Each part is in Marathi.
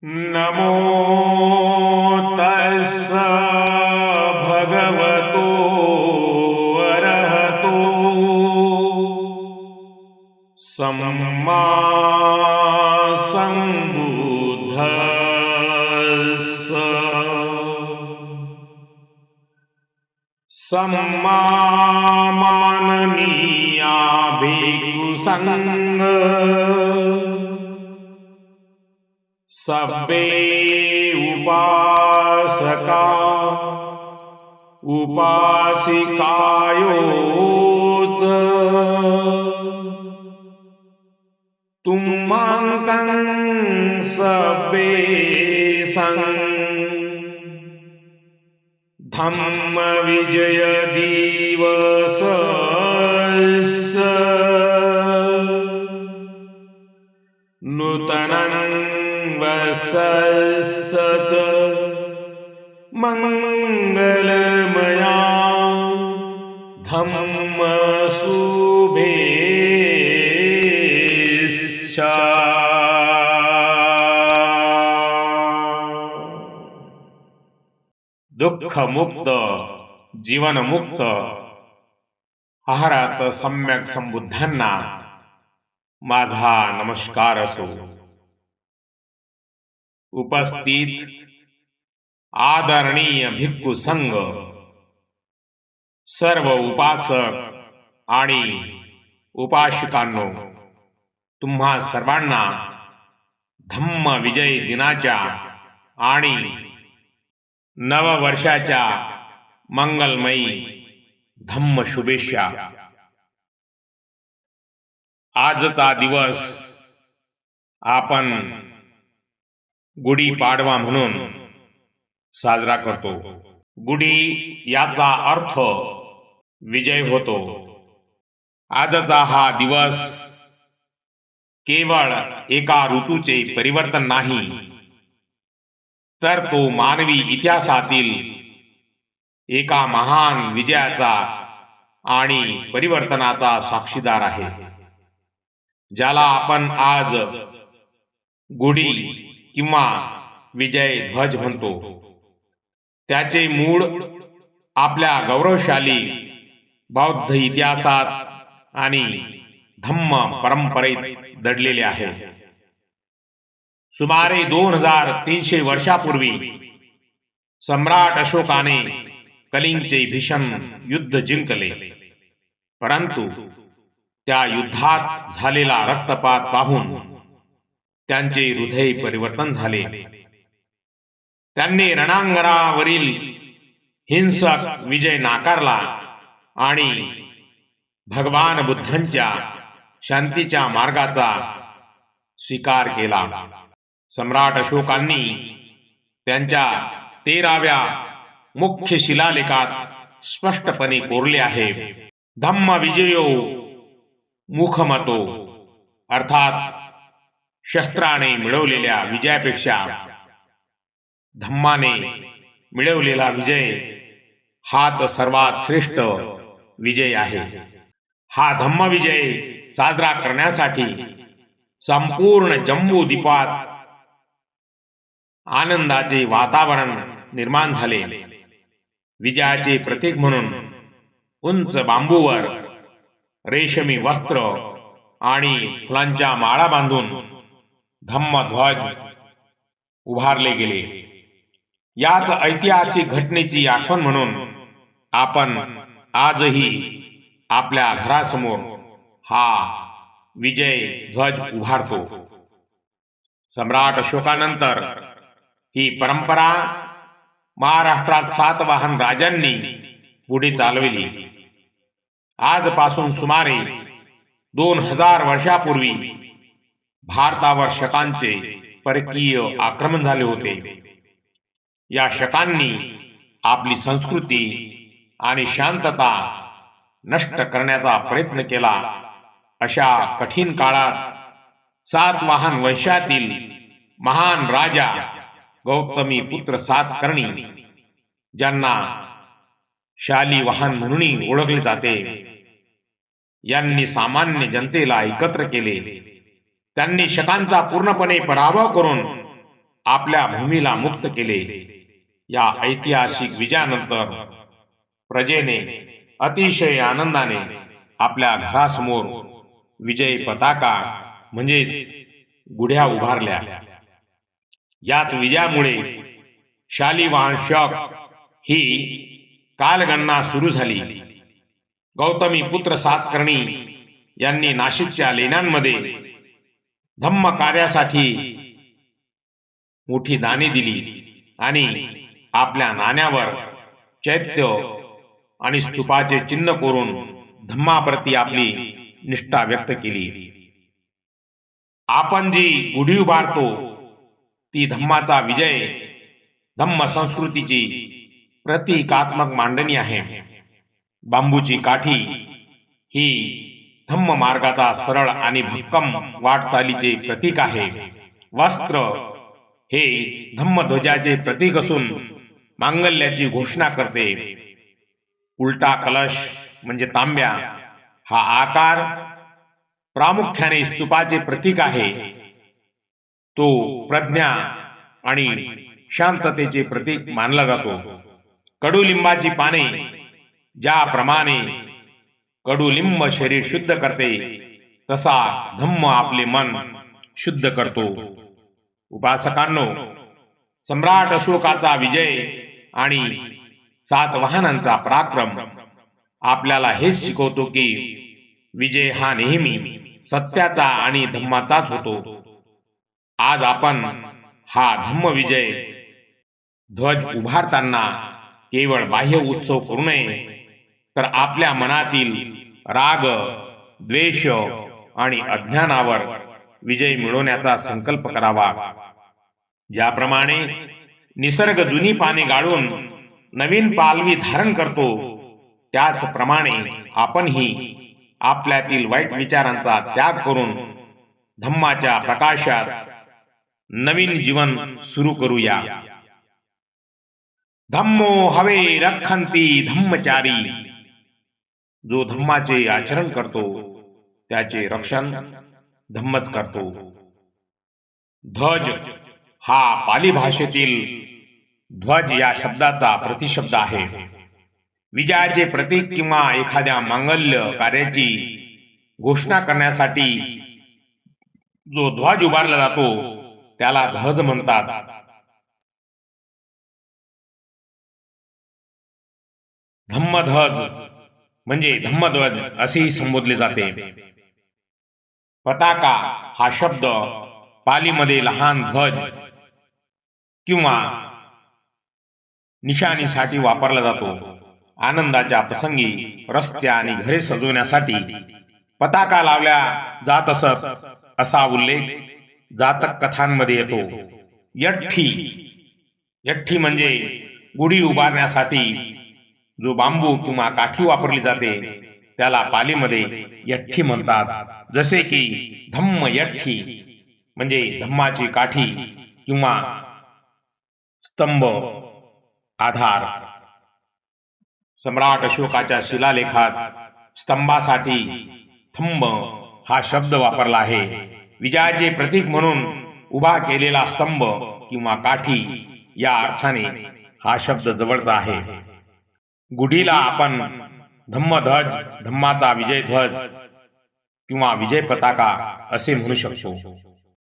नमो तस्स भगवतो अरहतो सम्मा सम्बुद्धस्स सम्मा माननीया भिक्खु संघ सब्बे उपासका उपासिकायोच तुम्हांकं सब्बे धम्म विजय दिवस नूतनं वसस्स च मंगलमया धम्म शुभेच्छा। दुःखमुक्त जीवनमुक्त आहारात सम्यक संबुद्धांना माझा नमस्कार असो। उपस्थित आदरणीय भिक्खू संघ, सर्व उपासक आणि उपासिकांनो, तुम्हा सर्वांना धम्म विजय दिनाच्या आणि नववर्षाच्या मंगलमयी धम्म शुभेच्छा। आजचा दिवस आपण गुढीपाडवा म्हणून साजरा करतो। गुढी याचा अर्थ विजय होतो। आजचा हा दिवस केवळ एका ऋतूचे परिवर्तन नाही, तर तो मानवी इतिहासातील एका महान विजयाचा आणि परिवर्तनाचा साक्षीदार आहे, ज्याला आपण आज गुढी किंवा विजय ध्वज म्हणतो। त्याचे मूळ आपल्या गौरवशाली बौद्ध इतिहासात आणि धम्म परंपरेत दडलेले आहे। सुमारे 2300 वर्षापूर्वी सम्राट अशोकाने कलिंगचे भीषण युद्ध जिंकले, परंतु त्या युद्धात झालेला रक्तपात पाहून त्यांचे हृदय परिवर्तन झाले। त्यांनी रणांगणावरील हिंसक विजय नाकारला आणि भगवान बुद्धांच्या शांतीच्या मार्गाचा स्वीकार केला। सम्राट अशोकांनी त्यांच्या 13व्या मुख्य शिलालेखात स्पष्टपणे कोरले आहे, धम्म विजयो मुखमतो, अर्थात शस्त्राने मिळवलेल्या विजयापेक्षा धम्माने मिळवलेला विजय हाच सर्वात श्रेष्ठ विजय आहे। हा धम्म विजय साजरा करण्यासाठी संपूर्ण जम्बू द्वीपात आनंदाचे वातावरण निर्माण झाले। विजयाचे प्रतीक म्हणून उंच बांबूवर रेशमी वस्त्र आणि फुलांच्या माळा बांधून धम्मध्वज उभारले गेले। याच ऐतिहासिक घटनेची आठवण म्हणून आपण आजही आपल्या घरासमोर हा विजय ध्वज उभारतो। सम्राट अशोकानंतर ही परंपरा महाराष्ट्रात सातवाहन राजांनी पुढे चालवली। आजपासून सुमारे 2000 वर्षापूर्वी भारतावर शकांचे परकीय आक्रमण झाले होते। या शकांनी आपली संस्कृती आणि शांतता नष्ट करण्याचा प्रयत्न केला। अशा कठीण काळात सातवाहन वंशातील महान राजा गौतमी पुत्र सातकर्णी, ज्यांना शालिवाहन म्हणून ओळखले जाते, यांनी सामान्य जनतेला एकत्र केले। त्यांनी शकांचा पूर्णपणे पराभव करून आपल्या भूमीला मुक्त केले. या ऐतिहासिक विजयानंतर प्रजेने अतिशय आनंदाने आपल्या घरासमोर विजय पताका म्हणजेच गुढ्या उभारल्या. याच विजयामुळे शालिवाहन शक ही कालगणना सुरू झाली. गौतमी पुत्र सातकर्णी यांनी नाशिकच्या लेण्यांमध्ये धम्म कार्यासाठी मोठी दाने दिली आणि आपल्या नाण्यावर चैत्य आणि स्तूपाचे चिन्ह कोरून धम्माप्रती आपली निष्ठा व्यक्त केली. आपण जी गुढी उभारतो ती धम्माचा विजय, धम्म संस्कृतीची प्रतीकात्मक मांडणी आहे. बांबूची काठी ही धम्म मार्गाचा सरळ आणि भक्कम वाटचालीचे प्रतीक आहे. वस्त्र हे धम्मध्वजाचे प्रतीक असून मांगल्याची घोषणा करते. उलटा कलश म्हणजे तांब्या हा आकार प्रामुख्याने स्तूपाचे प्रतीक आहे. तो प्रज्ञा आणि शांततेचे प्रतीक मानला जातो. कडुलिंबाची पाने ज्याप्रमाणे कडुलिंब शरीर शुद्ध करते, तसा धम्म आपले मन शुद्ध करतो. उपासकांनो, सम्राट अशोकाचा विजय आणि सातवाहनांचा पराक्रम आपल्याला हेच शिकवतो की विजय हा नेहमी सत्याचा आणि धम्माचाच होतो. आज आपण हा धम्म विजय ध्वज उभारताना केवळ बाह्य उत्सव करू नये, तर आपल्या मनातील राग, द्वेष आणि अज्ञानावर विजय मिळवण्याचा संकल्प करावा. ज्याप्रमाणे निसर्ग जुनी पाने गाळून नवीन पालवी धारण करतो, त्याचप्रमाणे आपणही आपल्यातील वाईट विचारांचा त्याग करून धम्माच्या प्रकाशात नवीन जीवन सुरू करूया. धम्मो हवे रखंती धम्मचारी. जो धम्माचे आचरण करतो त्याचे रक्षण धम्मच करतो. ध्वज हा पाली भाषेतील ध्वज या शब्दाचा प्रतिशब्द आहे. विजयाचे प्रतीक किंवा एखाद्या मांगल्य कार्याची घोषणा करण्यासाठी जो ध्वज उभारला जातो त्याला ध्वज म्हणतात. धम्मध्वज म्हणजे धम्मध्वज असेही संबोधले जाते. पताका हा शब्द पालीमध्ये लहान ध्वज किंवा निशाणीसाठी वापरला जातो. आनंदाच्या प्रसंगी रस्ते आणि घरे सजवण्यासाठी पताका लावल्या जात असत असा उल्लेख जातक कथांमध्ये येतो. यठ्ठी म्हणजे गुढी उभारण्यासाठी जो बांबू किंवा काठी वापरली जाते त्याला पालीमध्ये यठ्ठी म्हणतात. जसे की धम्म यठ्ठी म्हणजे धम्माची काठी किंवा स्तंभ, आधार. सम्राट अशोकाच्या शिलालेखात स्तंभासाठी थंब हा शब्द वापरला आहे. विजयाचे प्रतीक म्हणून उभा केलेला स्तंभ किंवा काठी या अर्थाने हा शब्द जवळचा आहे. गुढीला आपण धम्मध्वज, धम्माचा विजय ध्वज किंवा विजय पताका असे म्हणू शकतो.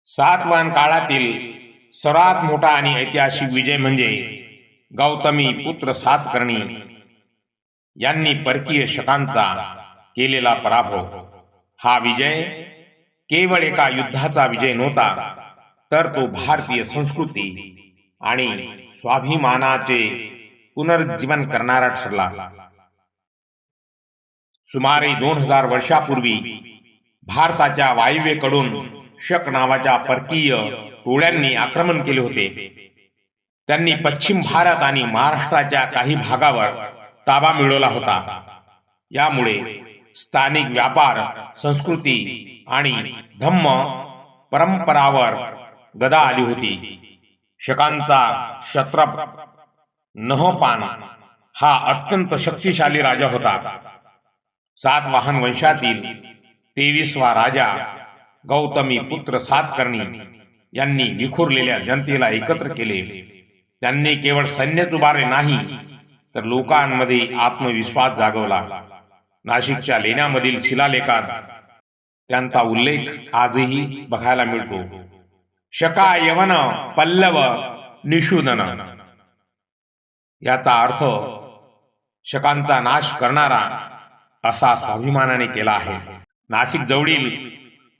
सातवाहन काळातील सर्वात मोठा आणि ऐतिहासिक विजय म्हणजे गौतमी पुत्र सातकर्णी यांनी परकीय शकांचा केलेला पराभव. हा विजय केवळ एका युद्धाचा विजय नव्हता, तर तो भारतीय संस्कृती आणि स्वाभिमानाचे पुनर्जीवन करणारा ठरला. सुमारे 2000 वर्षापूर्वी भारताच्या वायव्येकडून शक नावाच्या परकीय टोळ्यांनी आक्रमण केले होते. त्यांनी पश्चिम भारत आणि महाराष्ट्राच्या काही भागावर ताबा मिळवला होता. यामुळे स्थानिक व्यापार, संस्कृती आणि धम्म परंपरावर गदा आली होती. शकांचा क्षत्रप नहपान हा अत्यंत शक्तिशाली राजा होता. सातवाहन वंशातील 23वा राजा गौतमी पुत्र सातकर्णी यांनी विखुरलेल्या जनतेला एकत्र केले. त्यांनी केवळ सैन्यच उभारले नाही, तर लोकांमध्ये आत्मविश्वास जागवला. नाशिकच्या लेण्यामधील शिलालेखात त्यांचा उल्लेख आजही बघायला मिळतो. शका यवन पल्लव निषूदन. याचा अर्थ शकांचा नाश करणारा असा स्वाभिमानाने केला आहे. नाशिक जवळील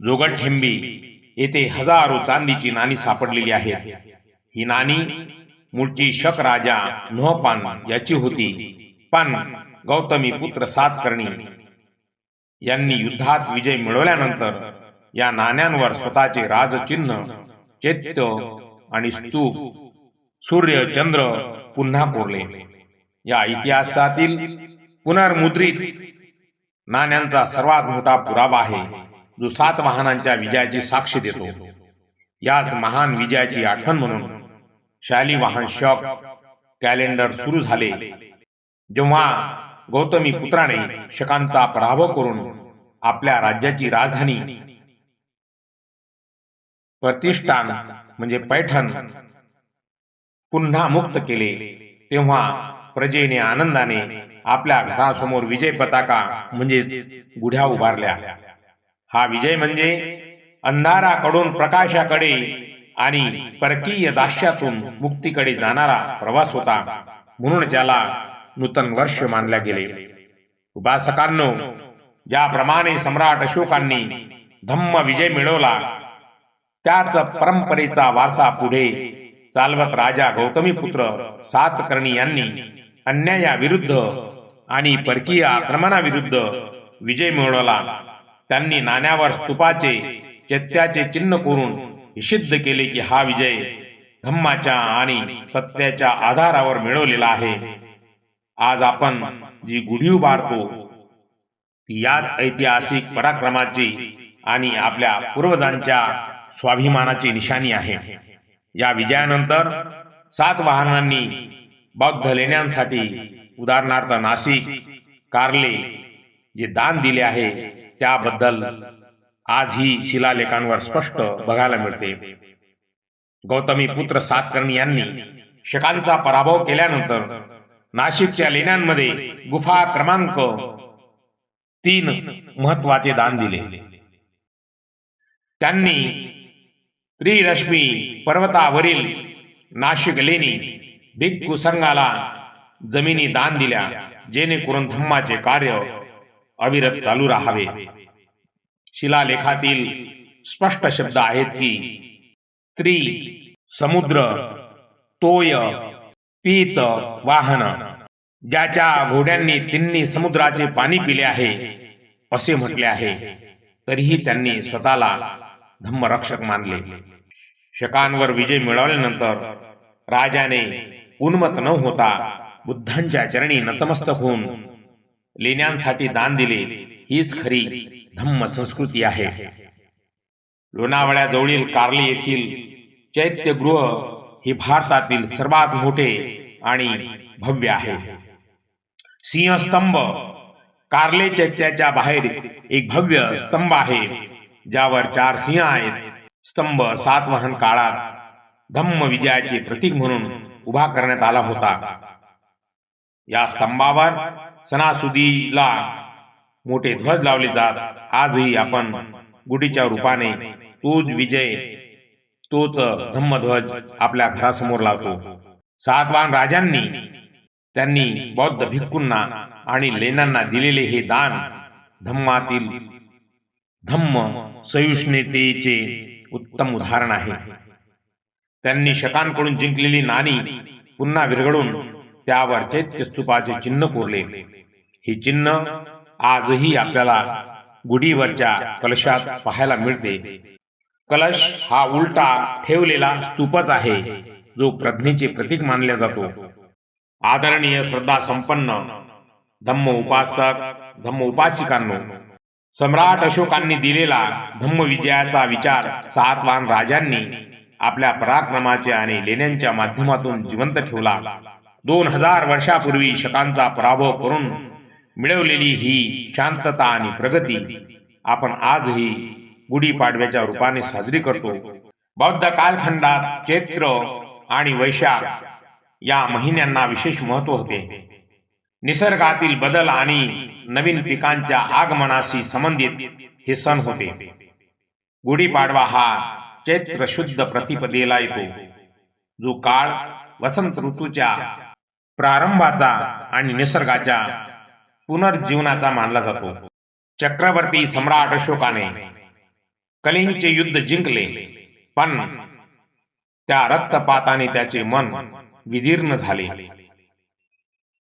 जोगटथेंबी येथे हजारो चांदीची नाणी सापडलेली आहेत. ही नाणी मूळची शक राजा नोहपान याची होती, पण गौतमी पुत्र सातकर्णी यांनी युद्धात विजय मिळवल्यानंतर या नाण्यांवर स्वतःचे राजचिन्ह, चैत्य आणि स्तूप, सूर्य, चंद्र पुन्हा कोरले. या इतिहासातील पुनर्मुद्रित नाण्यांचा सर्वात मोठा पुरावा आहे, जो सातवाहनांच्या विजयाची साक्ष देतो. याच महान विजयाची आठवण म्हणून शालिवाहन शक कॅलेंडर सुरू झाले, जेव्हा गौतमी पुत्राने शकांचा पराभव करून आपल्या राज्याची राजधानी प्रतिष्ठान म्हणजे पैठण पुन्हा मुक्त केले. तेव्हा प्रजेने आनंदाने आपल्या घरासमोर विजय पताका म्हणजे गुढ्या उभारल्या. हा विजय म्हणजे अंधाराकडून प्रकाशाकडे आणि परकीय दास्यातून मुक्तीकडे जाणारा प्रवास होता, म्हणून त्याला नूतन वर्ष मानले गेले. उपासकांनो, ज्याप्रमाणे सम्राट अशोकांनी धम्म विजय मिळवला, त्याच परंपरेचा वारसा पुढे चालवत राजा गौतमीपुत्र सातकर्णी यांनी अन्यायाविरुद्ध आणि परकीय आक्रमणाविरुद्ध विजय मिळवला. त्यांनी नाण्यावर स्तूपाचे, चैत्याचे चिन्ह कोरून हे सिद्ध केले की हा विजय धम्माच्या आणि सत्याच्या आधारावर मिळवलेला आहे. आज आपण जी गुढी उभारतो ती याच ऐतिहासिक पराक्रमाची आणि आपल्या पूर्वजांच्या स्वाभिमानाची निशाणी आहे. या विजयानंतर सातवाहनांनी बौद्ध लेण्यांसाठी, उदाहरणार्थ नाशिक, कार्ले जे दान दिले आहे, त्याबद्दल आजही शिलालेखांवर स्पष्ट बघायला मिळते. गौतमी पुत्र सातकर्णी यांनी शकांचा पराभव केल्यानंतर नाशिकच्या लेण्यांमध्ये गुफा क्रमांक 3 महत्वाचे दान दिले. त्यांनी त्रिरश्मी पर्वतावरील नाशिक लेणी भिक्खू संघाला जमिनी दान दिल्या, जेणेकरून धम्माचे कार्य अविरत चालू राहावे. शिलालेखातील स्पष्ट शब्द आहेत की त्रि समुद्र तोय पीत वाहन, ज्याच्या घोड्यांनी तिन्ही समुद्राचे पाणी पिले आहे असे म्हटले आहे, तरीही त्यांनी स्वतःला धम्मरक्षक मानले. शकांवर विजय मिळवल्यानंतर राजाने उन्मत्त न होता बुद्धांच्या चरणी नतमस्तक होऊन लेण्यांसाठी दान दिले. हीच खरी धम्म संस्कृती आहे. लोणावळ्याजवळील कार्ले येथील चैत्यगृह हे भारतातील सर्वात मोठे आणि भव्य आहे. सिंहस्तंभ कार्ले चैत्याच्या बाहेर एक भव्य स्तंभ आहे, ज्यावर 4 सिंह आहेत. स्तंभ सातवाहन काळात धम्म विजयाचे प्रतीक म्हणून उभा करण्यात आला होता. या स्तंभावर सणासुदीला मोठे ध्वज लावले जात. आजही आपण गुढीच्या रूपाने तोच विजय, तोच धम्मध्वज आपल्या घरासमोर लावतो. सातवाहन राजांनी त्यांनी बौद्ध भिक्खूंना आणि लेण्यांना दिलेले हे दान धम्मातील धम्म सहिष्णुतेचे उत्तम उदाहरण आहे. त्यांनी शकांकडून जिंकलेली नाणी पुन्हा विरघळून त्यावर चैत्य स्तूपाचे चिन्ह कोरले. हे चिन्ह आजही आपल्याला गुढीवरच्या कलशात पाहायला मिळते. कलश हा उलटा ठेवलेला स्तूपच आहे, जो प्रज्ञेचे प्रतीक मानला जातो. आदरणीय श्रद्धा संपन्न धम्म उपासक, धम्म उपासिकांनो, सम्राट अशोकांनी दिलेला धम्म विजयाचा विचार सातवाहन राजांनी आपल्या पराक्रमाच्या आणि लेण्यांच्या माध्यमातून जिवंत ठेवला. 2000 वर्षापूर्वी शकांचा पराभव करून मिळवलेली ही शांतता आणि प्रगती आपण आजही गुढीपाडव्याच्या रूपाने साजरी करतो. बौद्ध कालखंडात चैत्र आणि वैशाख या महिन्यांना विशेष महत्त्व होते. निसर्गातील बदल आणि नवीन पिकांच्या आगमनाशी संबंधित हे सण होते. गुढीपाडवा हा चैत्र शुद्ध प्रतिपदेला येतो, जो काळ वसंत ऋतूच्या प्रारंभाचा आणि निसर्गाच्या पुनर्जीवनाचा मानला जातो. चक्रवर्ती सम्राट अशोकाने कलिंगचे युद्ध जिंकले, पण त्या रक्तपाताने त्याचे मन विदीर्ण झाले.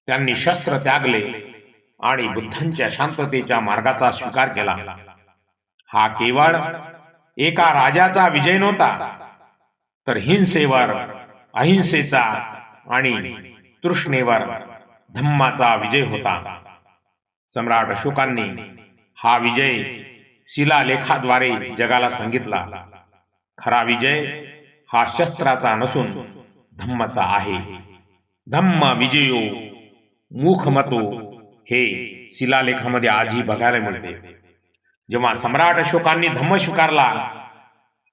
त्यांनी शस्त्र त्यागले आणि बुद्धांच्या शांततेच्या मार्गाचा स्वीकार केला. हा केवळ एका राजाचा विजय नव्हता, तर हिंसेवर अहिंसेचा आणि तृष्णेवर धम्माचा विजय होता. सम्राट अशोकांनी हा विजय शिलालेखाद्वारे जगाला सांगितला. खरा विजय हा शस्त्राचा नसून धम्माचा आहे. धम्म विजयो मुखमतो हे शिलालेखामध्ये आजही बघायला मिळते. जेव्हा सम्राट अशोकांनी धम्म स्वीकारला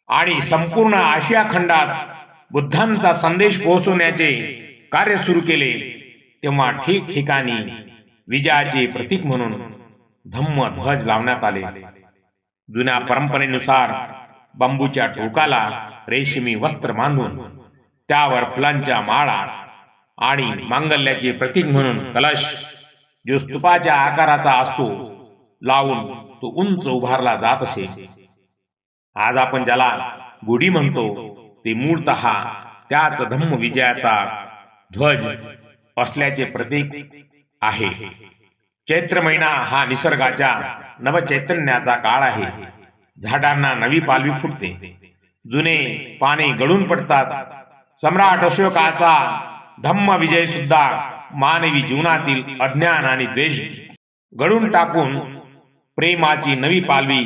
आणि संपूर्ण आशिया खंडात बुद्धांचा संदेश पोहोचवण्याचे कार्य सुरू केले, तेव्हा ठिकठिकाणी विजयाचे प्रतीक म्हणून धम्म ध्वज लावण्यात आले. जुन्या परंपरेनुसार बांबूच्या टोकाला रेशमी वस्त्र बांधून त्यावर फुलांच्या माळा आणि मांगल्याचे प्रतीक म्हणून कलश, जो स्तूपाच्या आकाराचा असतो, लावून तो उंच उभारला जात असे. आज आपण ज्याला गुढी म्हणतो, ते मूळतः त्याच धम्म विजयाचा ध्वज असल्याचे प्रतीक आहे. चैत्र महिना हा निसर्गाच्या नवचैतन्याचा काळ आहे. झाडांना नवी पालवी फुटते, जुने पाने गळून पडतात. सम्राट अशोकाचा धम्म विजय सुद्धा मानवी जीवनातील अज्ञान आणि द्वेष गळून टाकून प्रेमाची नवी पालवी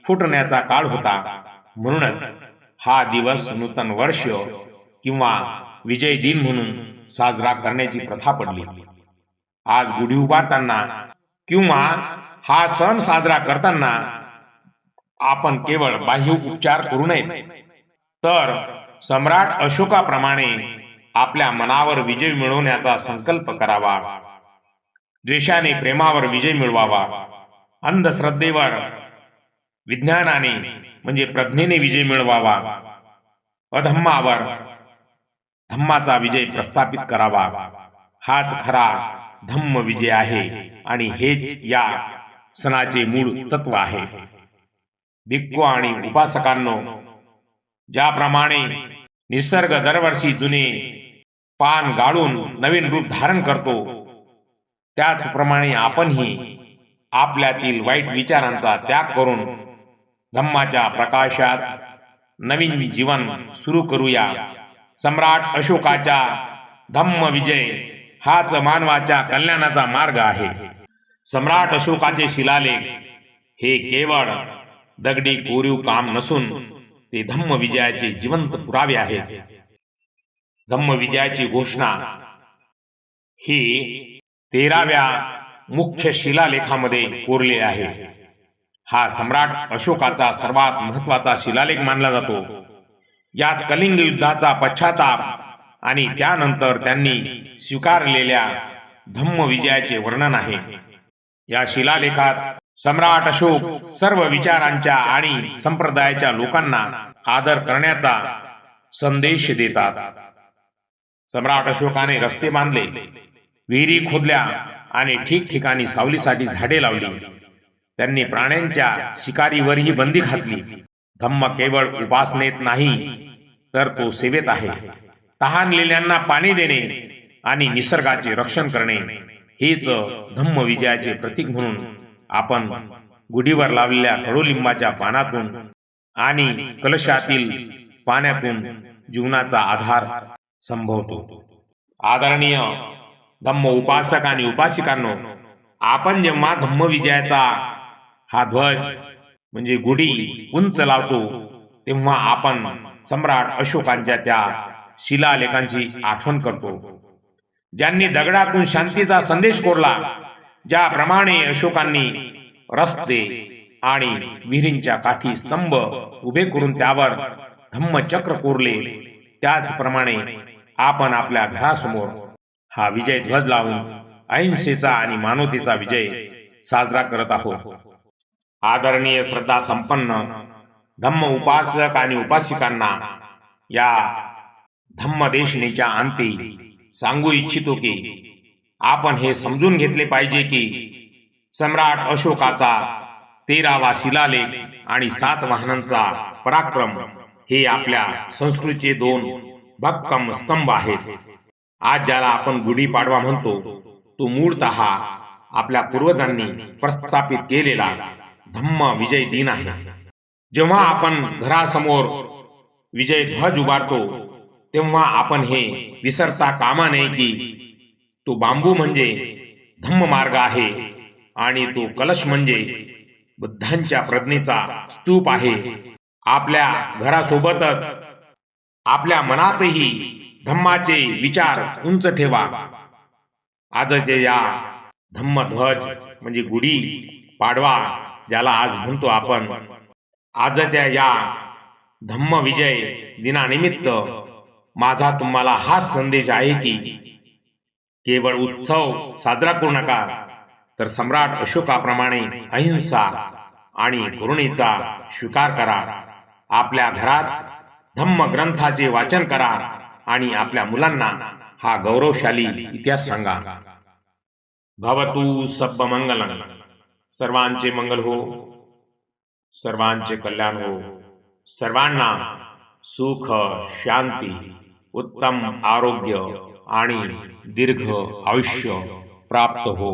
फुटण्याचा काळ होता. म्हणूनच हा दिवस नूतन वर्ष किंवा विजय दिन म्हणून साजरा करण्याची प्रथा पडली. आज गुढी उभारताना किंवा हा सण साजरा करताना आपण केवळ बाह्य उपचार करू नये, तर सम्राट अशोकाप्रमाणे आपल्या मनावर विजय मिळवण्याचा संकल्प करावा. द्वेषाने प्रेमावर विजय मिळवावा. अंधश्रद्धेवर विज्ञानाने म्हणजे प्रज्ञेने विजय मिळवावा. अधम्मावर धम्माचा विजय प्रस्थापित करावा. हाच खरा धम्म विजय आहे आणि हेच या सणाचे मूळ तत्व आहे. भिक्खू आणि उपासकांनो, ज्याप्रमाणे निसर्ग दरवर्षी जुने पान गाळून नवीन रूप धारण करतो, त्याचप्रमाणे आपणही आपल्यातील वाईट विचारांचा त्याग करून धम्माच्या प्रकाशात नवीन जीवन सुरू करूया. सम्राट अशोकाचा धम्म विजय हाच मानवाच्या कल्याणाचा मार्ग आहे. सम्राट अशोकाचे शिलालेख हे केवळ दगडी कोरीव काम नसून ते धम्म विजयाचे जिवंत पुरावे आहेत. धम्म विजयाची घोषणा ही 13व्या मुख्य शिलालेखामध्ये कोरली आहे. हा सम्राट अशोकाचा सर्वात महत्वाचा शिलालेख मानला जातो. यात कलिंग युद्धाचा पश्चाताप आणि त्यानंतर त्यांनी स्वीकारलेल्या धम्म विजयाचे वर्णन आहे. या शिलालेखात सम्राट अशोक सर्व विचारांच्या आणि संप्रदायाच्या लोकांना आदर करण्याचा संदेश देतात. सम्राट अशोकाने रस्ते बांधले, विहिरी खोदल्या आणि ठिकठिकाणी सावलीसाठी झाडे लावली. त्यांनी प्राण्यांच्या शिकारीवरही बंदी घातली. धम्म केवळ उपासनेत नाही, तर तो सेवेत आहे. तहानलेल्यांना पाणी देणे आणि निसर्गाचे रक्षण करणे हेच धम्म विजयाचे प्रतीक म्हणून आपण गुढीवर लावलेल्या कडुलिंबाच्या पानातून आणि कलशातील पाण्यातून जीवनाचा आधार संभवतो. आदरणीय धम्म उपासक आणि उपासिकांनो, आपण जेव्हा धम्म विजयाचा हा ध्वज म्हणजे गुढी उंच लावतो, तेव्हा आपण सम्राट अशोकांच्या त्या शिलालेखांची आठवण करतो, ज्यांनी दगडातून शांतीचा संदेश कोरला. ज्याप्रमाणे अशोकांनी रस्ते आणि विहिरींच्या काठी स्तंभ उभे करून त्यावर धम्मचक्र कोरले, त्याचप्रमाणे आपण आपल्या घरासमोर हा विजय ध्वज लावून अहिंसेचा आणि मानवतेचा विजय साजरा करत आहोत. आदरणीय श्रद्धा संपन्न धम्म उपासक आणि उपासिकांना या धम्मदेशनेच्या अंती सांगू इच्छितो की आपण हे समजून घेतले पाहिजे की सम्राट अशोकाचा 13वा शिलालेख आणि 7 वाहनांचा पराक्रम हे आपल्या संस्कृतीचे 2 भक्कम स्तंभ आहेत. आज ज्याला आपण गुढीपाडवा म्हणतो तो मूळतः आपल्या पूर्वजांनी प्रस्थापित केलेला धम्म विजय दिन आहे. जेव्हा आपण घरासमोर विजय ध्वज उभारतो तेव्हा आपण हे विसरता कामा नये की तो बांबू म्हणजे धम्म मार्ग आहे आणि तो कलश म्हणजे बुद्धांच्या प्रज्ञेचा स्तूप आहे. आपल्या घरासोबतच आपल्या मनातही धम्माचे विचार उंच ठेवा. आजचे या धम्मध्वज म्हणजे गुढी पाडवा ज्याला आज म्हणतो आपण, आजच्या या धम्म विजय दिनानिमित्त माझा तुम्हाला हा संदेश आहे की केवळ उत्सव साजरा करू नका, तर सम्राट अशोकाप्रमाणे अहिंसा आणि करुणेचा स्वीकार करा. आपल्या घरात धम्म ग्रंथाचे वाचन करा आणि आपल्या मुलांना हा गौरवशाली इतिहास सांगा. भवतु सब्ब मंगलम. सर्वांचे मंगल हो, सर्वांचे कल्याण हो, सर्वांना सुख, शांती, उत्तम आरोग्य आणि दीर्घ आयुष्य प्राप्त हो.